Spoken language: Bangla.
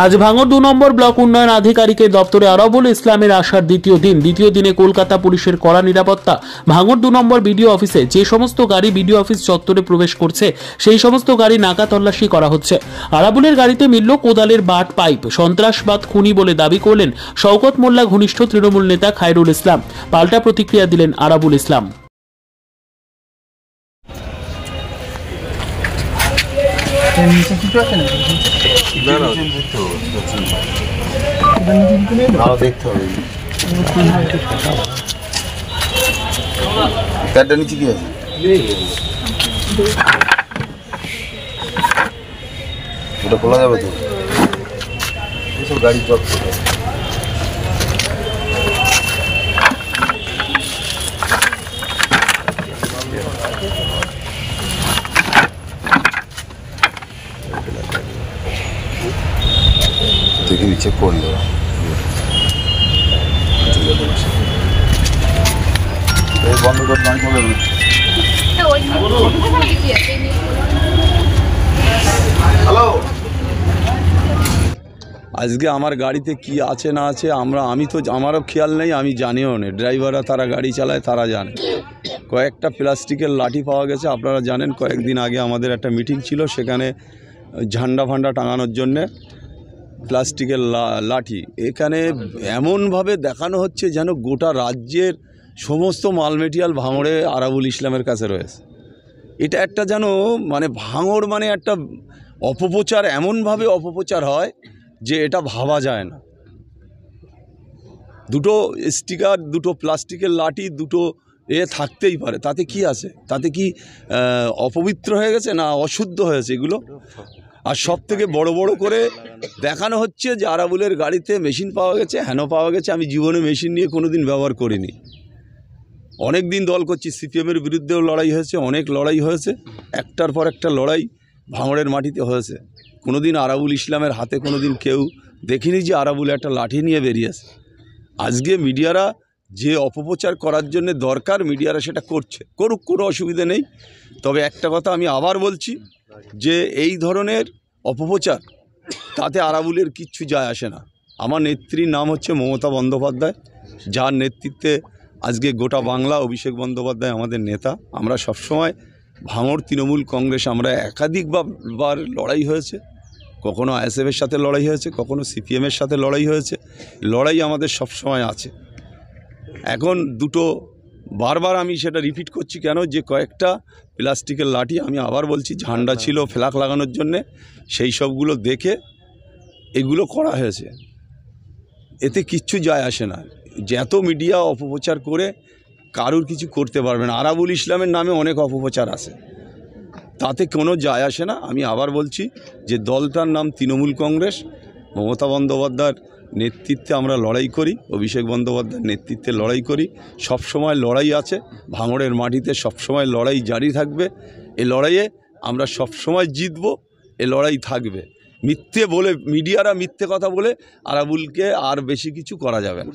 আজ ভাঙড় 2 নম্বর ব্লক উন্নয়ন আধিকারিকের দপ্তরে আরাবুল ইসলামের আসার দ্বিতীয় দিনে কলকাতা পুলিশের কড়া নিরাপত্তা। ভাঙড় 2 নম্বর বিডিও অফিসে যে সমস্ত গাড়ি বিডিও অফিস চত্বরে প্রবেশ করছে সেই সমস্ত গাড়ি নাকা তল্লাশি করা হচ্ছে। আরাবুলের গাড়িতে মিলল কোদালের বাট পাইপ। সন্ত্রাসবাদ খুনি বলে দাবি করলেন শওকত মোল্লা ঘনিষ্ঠ তৃণমূল নেতা খায়রুল ইসলাম। পাল্টা প্রতিক্রিয়া দিলেন আরাবুল ইসলাম। দেখতে হবে তারটা নিচে কি আছে ওটা খোলা যাবে তো এসব গাড়ি জব দেখে নিচে করলো বন্ধ করতে আমি বললাম হ্যালো আজকে আমার গাড়িতে কি আছে না আছে আমি তো আমারও খেয়াল নেই, আমি জানিও না। ড্রাইভাররা তারা গাড়ি চালায়, তারা জানে। কয়েকটা প্লাস্টিকের লাঠি পাওয়া গেছে। আপনারা জানেন কয়েকদিন আগে আমাদের একটা মিটিং ছিল, সেখানে ঝান্ডা ফান্ডা টাঙানোর জন্যে প্লাস্টিকের লাঠি এখানে এমনভাবে দেখানো হচ্ছে যেন গোটা রাজ্যের সমস্ত মাল মেটেরিয়াল ভাঙড়ে আরাবুল ইসলামের কাছে রয়েছে। এটা একটা যেন মানে ভাঙড় মানে একটা অপপ্রচার, এমনভাবে অপপ্রচার হয় যে এটা ভাবা যায় না। দুটো স্টিকার, দুটো প্লাস্টিকের লাঠি, দুটো থাকতেই পারে, তাতে কি আছে? তাতে কি অপবিত্র হয়ে গেছে না অশুদ্ধ হয়েছে এগুলো? আর সব থেকে বড় করে দেখানো হচ্ছে যে আরাবুলের গাড়িতে মেশিন পাওয়া গেছে, হেন পাওয়া গেছে। আমি জীবনে মেশিন নিয়ে কোনো দিন ব্যবহার করিনি। অনেক দিন দল করছি, সিপিএমের বিরুদ্ধেও লড়াই হয়েছে, অনেক লড়াই হয়েছে, একটার পর একটা লড়াই ভাঙড়ের মাটিতে হয়েছে। কোনো দিন আরাবুল ইসলামের হাতে কোনো দিন কেউ দেখিনি যে আরাবুল একটা লাঠি নিয়ে বেরিয়েছে। আজকে মিডিয়ারা যে অপপ্রচার করার জন্য দরকার, মিডিয়ারা সেটা করছে, করুক, কোনো অসুবিধা নেই। তবে একটা কথা আমি আবার বলছি যে এই ধরনের অপপ্রচার তাতে আরাবুলের কিচ্ছু যায় আসে না। আমার নেত্রীর নাম হচ্ছে মমতা বন্দ্যোপাধ্যায়, যার নেতৃত্বে আজকে গোটা বাংলা অভিষেক বন্দ্যোপাধ্যায় আমাদের নেতা। আমরা সবসময় ভাঙড় তৃণমূল কংগ্রেস আমরা একাধিকবার লড়াই হয়েছে, কখনো আইএসএফের সাথে লড়াই হয়েছে, কখনো সিপিএমের সাথে লড়াই হয়েছে। লড়াই আমাদের সবসময় আছে। এখন দুটো বারবার আমি সেটা রিপিট করছি কেন, যে কয়েকটা প্লাস্টিকের লাঠি, আমি আবার বলছি, ঝান্ডা ছিল ফ্ল্যাগ লাগানোর জন্যে, সেই সবগুলো দেখে এগুলো করা হয়েছে। এতে কিচ্ছু যায় আসে না। যত মিডিয়া অপপ্রচার করে কারুর কিছু করতে পারবে না। আরাবুল ইসলামের নামে অনেক অপপ্রচার আছে, তাতে কোনো যায় আসে না। আমি আবার বলছি যে দলটার নাম তৃণমূল কংগ্রেস। মমতা বন্দ্যোপাধ্যায়ের নেতৃত্বে আমরা লড়াই করি, অভিষেক বন্দ্যোপাধ্যায়ের নেতৃত্বে লড়াই করি। সবসময় লড়াই আছে ভাঙড়ের মাটিতে, সবসময় লড়াই জারি থাকবে। এই লড়াইয়ে আমরা সবসময় জিতব, এ লড়াই থাকবে। মিথ্যে বলে, মিডিয়ারা মিথ্যে কথা বলে আরাবুলকে আর বেশি কিছু করা যাবে না।